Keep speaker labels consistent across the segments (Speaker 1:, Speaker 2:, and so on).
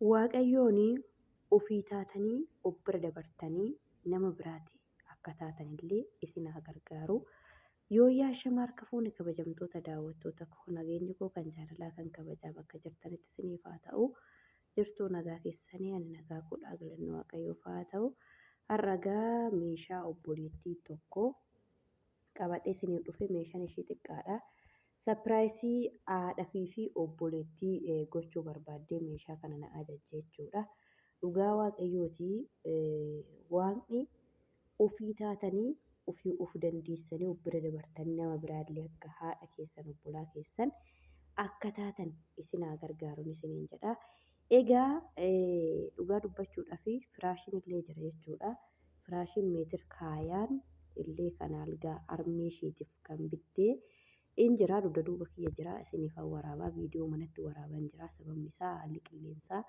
Speaker 1: Waaqayyoon ofii taatanii of bira dabartanii nama biraati akka taatanillee isin haa gargaaru. Yoo yaashama harka fuune kabajamtoota daawwattoota koo nageenyi koo kan jaalalaa kan kabajaa bakka jirtanitti isiniif haa ta'u. Jirtuu nagaa keessanii ani nagaa godhaa galannoo waaqayyoof haa ta'u. Har'agaa meeshaa obboleettii tokko qabadhee isiniif dhufe meeshaan ishee xiqqaadha. Sapiraayisii haadhafii fi obboleettii gochuu barbaaddee meeshaa kana na ajajjee jechuudha. Dhugaa waaqayyooti waaqni ofii taatanii ofii of dandeessanii of bira dabartanii nama biraallee akka haadha keessan obbolaa keessan akka taatan isin haa gargaaruun isiniin jedha. Egaa dhugaa dubbachuudhaa fi firaashiin illee jira jechuudha. Firaashiin meetir kaayaan illee kan algaa armee isheetiif kan bittee injira dugda duuba kiyya jira isiniif waraabaa viidiyoo manatti waraaban jira sababni isaa haalli qilleensaa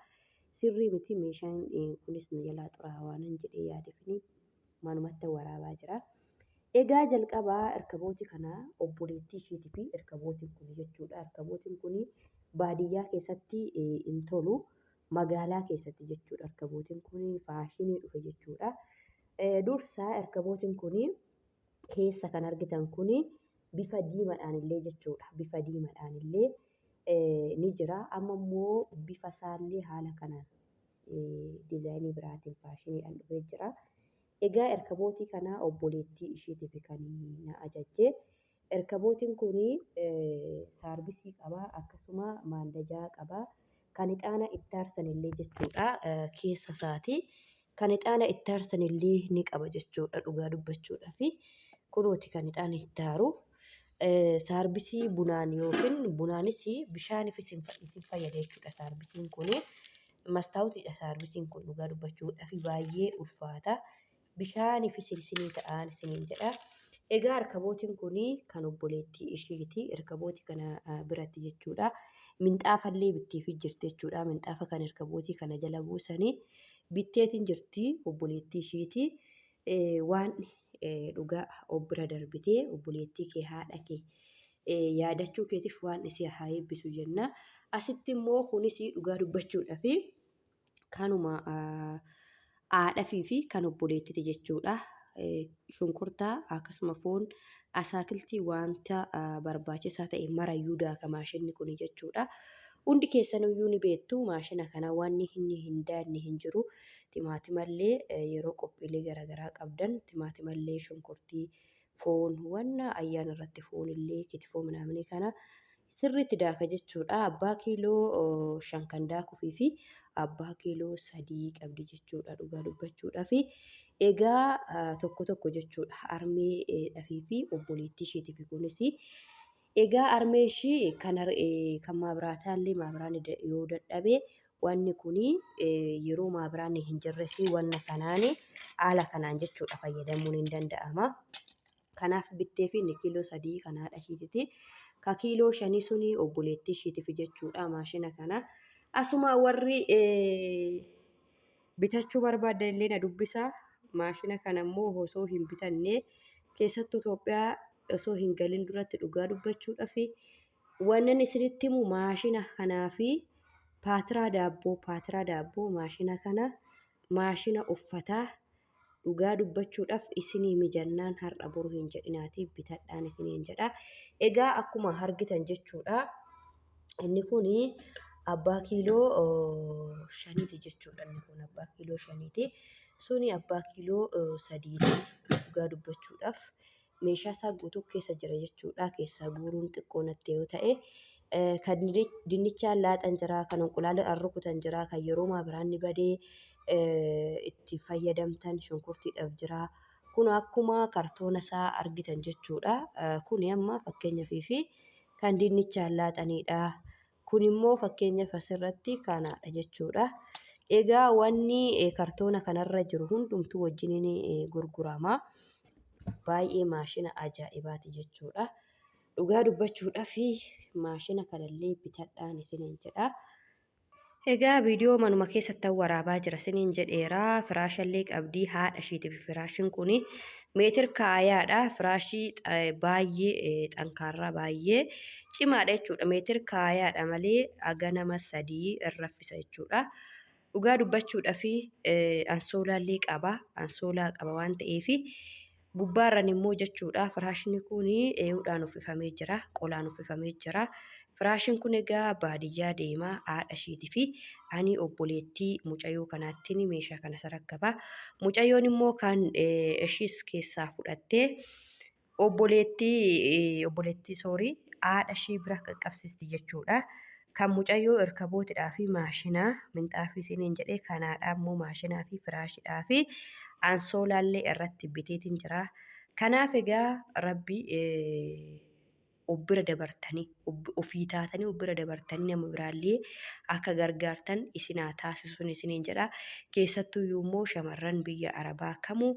Speaker 1: sirrii miti meeshaan kunis na jalaa xuraa'aa waan jedhee yaadefini manumatti waraabaa jira. Egaa jalqabaa erkabooti kana obboleettii isheetii fi erkabootiin kun jechuudha. Erkabootiin kun baadiyyaa keessatti hin tolu magaalaa keessatti jechuudha. Erkabootiin kun faashinii dhufe jechuudha. Dursaa erkabootiin kun keessa kan argitan kun bifa diimaadhaan illee jechuudha. Bifa diimaadhaan illee ni jira. Amma immoo bifa isaallee haala kanaan diizaayinii biraatiin faashiniidhaan dhufee jira. Egaa erkabootii kana obboleettii isheetiif kan na ajajjee. Erkabootiin kun saarbisii qaba akkasuma maandajaa qaba. Kan ixaana itti aarsan illee jechuudha. Keessa isaati. Kan ixaana itti aarsan illee ni qaba jechuudha. Dhugaa dubbachuudhaa fi kunuuti kan ixaana itti aaru. Saarbisii bunaan yookiin bunaanis bishaaniif isin fayyada jechuudha. Saarbisiin kun mastaawutiidha. Saarbisiin kun dhugaa dubbachuudhaa fi baay'ee ulfaata. Bishaaniif isinii ta'an isiniin jedha. Egaa erkabootiin kun kan obboleettii isheeti. Erkabootii kana biratti jechuudha. Minxaafallee bitteef jirti jechuudha. Minxaafa kan erkabootii kana jala buusanii bitteetiin jirti obboleettii isheeti. Waan dhugaa of bira darbitee obboleettii kee haadha kee yaadachuu keetiif waan isii haa eebbisu jenna. Asitti immoo kunis dhugaa dubbachuudhaa fi kanuma haadhafii fi kan obboleettiiti jechuudha. Shunkurtaa akkasuma foon asaakiltii wanta barbaachisaa ta'e marayyuu daaka maashinni kun jechuudha. Hundi keessaniyyuu ni beektu maashina kana waan inni hin daanne hin jiru. Timaatimallee yeroo qophiilee garaagaraa qabdan timaatimallee shunkurtii foon wanna ayyaana irratti foonillee kitifoo midhaanii kana sirriitti daaka jechuudha. Abbaa kiiloo 5 kan daakuu fi abbaa kiiloo 3 qabdi jechuudha. Dhugaa dubbachuudhaa fi egaa tokko jechuudha. Armee dhafii fi obboleettii isheetiif kunis egaa armee ishii kan maabiraataallee maabiraan yoo dadhabe wanni kun yeroo maabiraan hin jirres wanna kanaan haala kanaan jechuudha fayyadamuun hin danda'ama. Kanaaf bittee fi kiiloo 3 kan haadha isheetiiti. Ka kiiloo 5 suni obboleettii isheetiif jechuudha maashina kana. Asuma warri bitachuu barbaadan illee na dubbisa. Maashina kana immoo osoo hin bitanne keessattuu Itoophiyaa osoo hin galin duratti dhugaa dubbachuudhaa fi wannan isinitti himu maashina kanaa fi paatiraa daabboo maashina kana maashina uffataa dhugaa dubbachuudhaaf isinii mijannaan har'a boru hin jedhinaati bitadhaan isiniin jedha. Egaa akkuma argitan jechuudha. Inni kun abbaa kiiloo 5 jechuudha. Inni kun abbaa kiiloo 5 suni abbaa kiiloo 3 dhugaa dubbachuudhaaf meeshaa isaa guutuu keessa jira jechuudha. Keessaa guuruun xiqqoo natti yoo ta'e kan dinnichaan laaxan jira, kan enqulaalaan rukutan jira, kan yeroo maabiraan ni badee itti fayyadamtan shunkurtiidhaaf jira. Kun akkuma kartoona isaa argitan jechuudha. Kun amma fakkeenyaaf fi kan dinnichaan laaxanidha. Kun immoo fakkeenyaaf asirratti kanadha jechuudha. Egaa wanni kartoona kanarra jiru hundumtuu wajjin gurgurama. Baay'ee maashina ajaa'ibaati jechuudha. Dhugaa dubbachuudhaa fi maashina kanallee bitadhaan isiniin jedha. Egaa viidiyoo manuma keessatti waraabaa jira isiniin jedheera. Firaashallee qabdii haadha isheetiif firaashiin kun meetir kaayaadha. Firaashii baay'ee xankaarraa baay'ee cimaadha jechuudha. Meetir kaayaadha malee haga nama 3 irra raffisa jechuudha. Dhugaa dubbachuudhaa fi ansoolaallee qaba. Ansoolaa qaba waan ta'eef gubbaarran immoo jechuudha. Firaashni kun ee'uudhaan uffifamee jira. Qolaan uffifamee jira. Firaashiin kun egaa baadiyyaa deemaa haadha isheetii fi ani obboleettii mucayyoo kanaattiin meeshaa kana saraggaba. Mucayyoon immoo kan ishiis keessaa fudhattee obboleettii soorii haadha ishii bira qaqqabsiisti jechuudha. Kan mucayyoo irkabootiidhaa fi maashina minxaafii isiniin jedhee kanaadhaa immoo maashinaa fi firaashiidhaa fi ansoolaallee irratti biteetiin jira. Kanaaf egaa rabbi obbira dabartanii ofii taatanii obbira dabartanii nama biraallee akka gargaartan isinaa taasisuun isiniin jedha. Keessattuu immoo shamarran biyya arabaa kamuu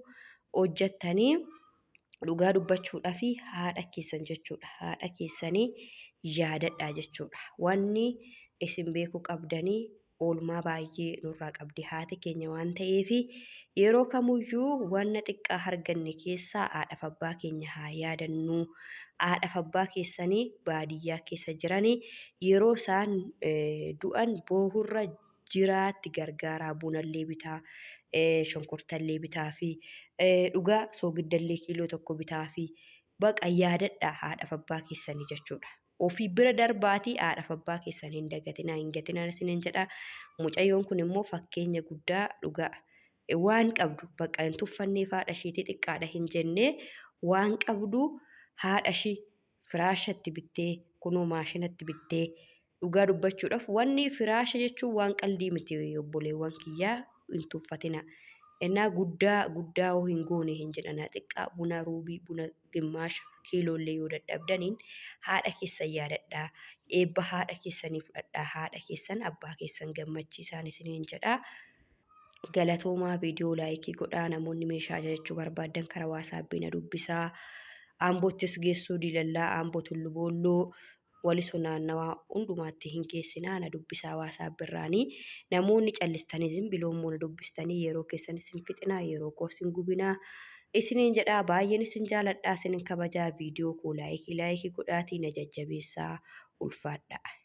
Speaker 1: hojjettanii dhugaa dubbachuudhaa fi haadha keessan jechuudha. Haadha keessanii yaadadhaa jechuudha. Wanni isin beekuu qabdanii oolmaa baay'ee nurraa qabdi haati keenya waan ta'eef yeroo kamuyyuu wanna xiqqaa arganne keessaa haadhaaf abbaa keenya haa yaadannu. Haadhaaf abbaa keessanii baadiyyaa keessa jiranii yeroo isaan du'an boohurra jiraatti gargaaraa bunallee bitaa shonkortallee bitaa fi dhugaa soogiddallee kiiloo tokko bitaa fi baqa yaadadhaa haadhaaf abbaa keessanii jechuudha. Ofii bira darbaatii haadhaaf abbaa keessanii hin dagatinaa hin gatinaa isiniin jedha. Mucayyoon kun immoo fakkeenya guddaa dhugaa waan qabdu baqa hin tuffanneef haadha isheetii xiqqaadha hin jennee waan qabdu haadha ishii firaashatti bittee kunoo maashinatti bittee dhugaa dubbachuudhaaf wanni firaasha jechuun waan qalbii miti obboleewwan kiyyaa hin tuffatina. Innaa guddaa hoo hin goone hin jedhana xiqqaa buna ruubii buna gimmaasha kiiloollee yoo dadhabdaniin haadha keessan yaadadhaa. Eebba haadha keessanii fudhadhaa. Haadha keessan abbaa keessan gammachiisaan isiniin jedhaa. Galatoomaa viidiyoo laayikii godhaa. Namoonni meeshaa ajajachuu barbaadan karaa waasaapbii na dubbisaa. Amboottis geessuu dilallaa amboo tullu boolloo walisoo naannawaa hundumaatti hin geessinaa na dubbisaa waasaappiirraanii. Namoonni callistanii zimbiloommoo na dubbistanii yeroo keessan isin fixinaa yeroo koo isin gubinaa isiniin jedhaa. Baay'een isin jaaladhaa isin kabajaa. Viidiyoo koo laayikii godhaatii na jajjabeessaa ulfaadhaa.